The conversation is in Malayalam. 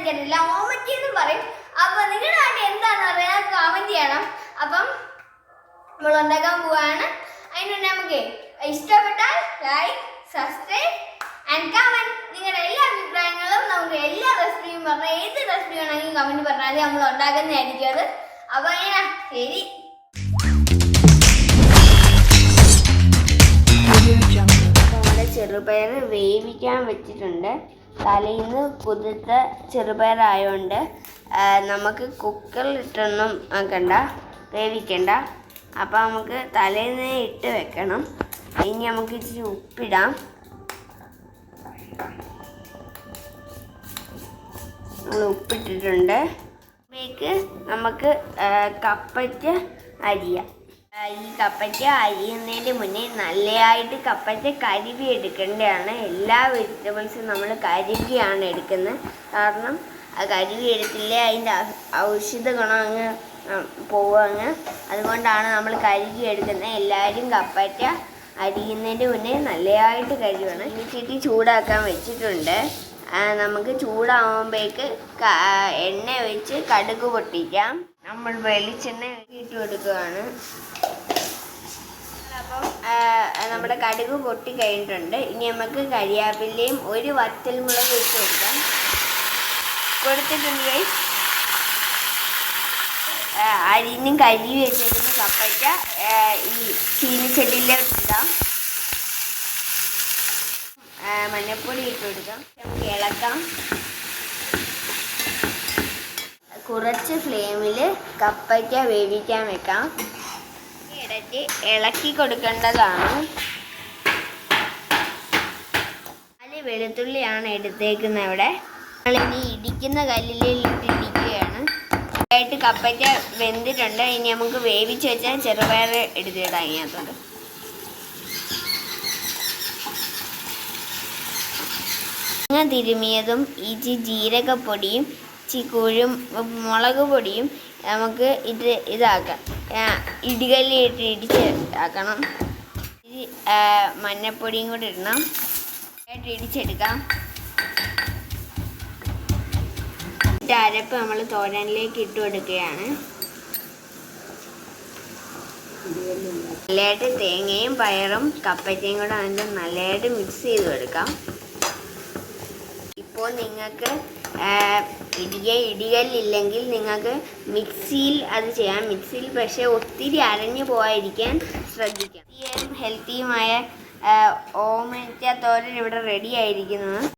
എനിക്കറിയില്ല, ഓമറ്റി എന്ന് പറയും. അപ്പൊ നിങ്ങളുടെ നാട്ടിൽ എന്താണെന്ന് അറിയാൻ കമന്റ് ചെയ്യണം. അപ്പം നമ്മൾ ഉണ്ടാക്കാൻ പോവാണ്. അതിന് നമുക്ക് ഇഷ്ടപ്പെട്ടാൽ ലൈക്ക്, സബ്സ്ക്രൈബ് ആൻഡ് കമന്റ്. നിങ്ങളുടെ എല്ലാ അഭിപ്രായങ്ങളും നമുക്ക് എല്ലാ റെസിപ്പിയും പറഞ്ഞാൽ ഏത് റെസിപ്പി വേണമെങ്കിൽ കമന്റ് പറഞ്ഞാൽ നമ്മൾ ഉണ്ടാക്കുന്നതായിരിക്കും അത്. അപ്പൊ ശരി. നമ്മുടെ ചെറുപയർ വേവിക്കാൻ വെച്ചിട്ടുണ്ട്. തലേന്ന് കുതിർത്ത ചെറുപയറായതുകൊണ്ട് നമുക്ക് കുക്കറിലിട്ടൊന്നും ആക്കണ്ട, വേവിക്കണ്ട. അപ്പോൾ നമുക്ക് തലേന്ന് ഇട്ട് വെക്കണം. ഇനി നമുക്ക് ഇച്ചിരി ഉപ്പിടാം. നമ്മൾ ഉപ്പിട്ടിട്ടുണ്ട്. ഇതിലേക്ക് നമുക്ക് കപ്പയ്ക്ക അരിയാം. ഈ കപ്പയ്ക്ക അരിയുന്നതിന് മുന്നേ നല്ലതായിട്ട് കപ്പയ്ക്ക കഴുകി എടുക്കേണ്ടതാണ്. എല്ലാ വെജിറ്റബിൾസും നമ്മൾ കഴുകിയാണ് എടുക്കുന്നത്. കാരണം കഴുകി എടുത്തില്ലേ അതിൻ്റെ ഔഷധ ഗുണം അങ്ങ് പോവങ്ങ്. അതുകൊണ്ടാണ് നമ്മൾ കഴുകി എടുക്കുന്നത്. എല്ലാവരും കപ്പയ്ക്ക അരിയുന്നതിന് മുന്നേ നല്ലതായിട്ട് കഴുകണം. ഇനി ചൂടാക്കാൻ വെച്ചിട്ടുണ്ട്. നമുക്ക് ചൂടാവുമ്പോഴേക്ക് എണ്ണ ഒഴിച്ച് കടുക് പൊട്ടിക്കാം. നമ്മൾ വെളിച്ചെണ്ണ ഇട്ട് കൊടുക്കുകയാണ്. അപ്പം നമ്മുടെ കടുക് പൊട്ടി കഴിഞ്ഞിട്ടുണ്ട്. ഇനി നമുക്ക് കരിയാപ്പിലയും ഒരു വറ്റൽമുളക് ഇട്ട് കൊടുക്കാം. കൊടുത്തിട്ടുണ്ട്. അരിഞ്ഞും കഴുകി വെച്ചിരുന്ന കപ്പയ്ക്ക ഈ ചീനിച്ചട്ടിയിലോട്ട് ഇടാം. മഞ്ഞൾപ്പൊടി ഇട്ട് കൊടുക്കാം. നമുക്ക് ഇളക്കാം. കുറച്ച് ഫ്ലെയിമിൽ കപ്പയ്ക്ക വേവിക്കാൻ വെക്കാം. ഇടയ്ക്ക് ഇളക്കി കൊടുക്കേണ്ടതാണ്. 4 വെളുത്തുള്ളിയാണ് എടുത്തേക്കുന്നത്. ഇവിടെ നമ്മളിനി ഇടിക്കുന്ന കല്ലിലിട്ട് ഇടിക്കുകയാണ്. ആയിട്ട് കപ്പയ്ക്ക വെന്തിട്ടുണ്ട്. ഇനി നമുക്ക് വേവിച്ച് വെച്ചാൽ ചെറുപയർ എടുത്തിടാം. അതിനകത്തോട്ട് തിരുമിയതും ഇച്ചി ജീരകപ്പൊടിയും മുളക് പൊടിയും നമുക്ക് ഇതാക്കാം. ഇടികല്ലിട്ട് ഇടിച്ച് ആക്കണം. മഞ്ഞപ്പൊടിയും കൂടി ഇടണം. ഇടിച്ചെടുക്കാം. അരപ്പ് നമ്മൾ തോരനിലേക്ക് ഇട്ട് കൊടുക്കുകയാണ്. നല്ലതായിട്ട് തേങ്ങയും പയറും കപ്പയ്ക്കയും കൂടെ അതിൻ്റെ നല്ലതായിട്ട് മിക്സ് ചെയ്ത് കൊടുക്കാം. ഇപ്പോൾ നിങ്ങൾക്ക് ഇടികല്ലില്ലെങ്കിൽ നിങ്ങൾക്ക് മിക്സിയിൽ അത് ചെയ്യാം. മിക്സിയിൽ പക്ഷേ ഒത്തിരി അരഞ്ഞു പോകാതിരിക്കാൻ ശ്രദ്ധിക്കാം. ഹെൽത്തിയുമായ ഓമയ്ക്ക തോരൻ ഇവിടെ റെഡി ആയിരിക്കുന്നത്.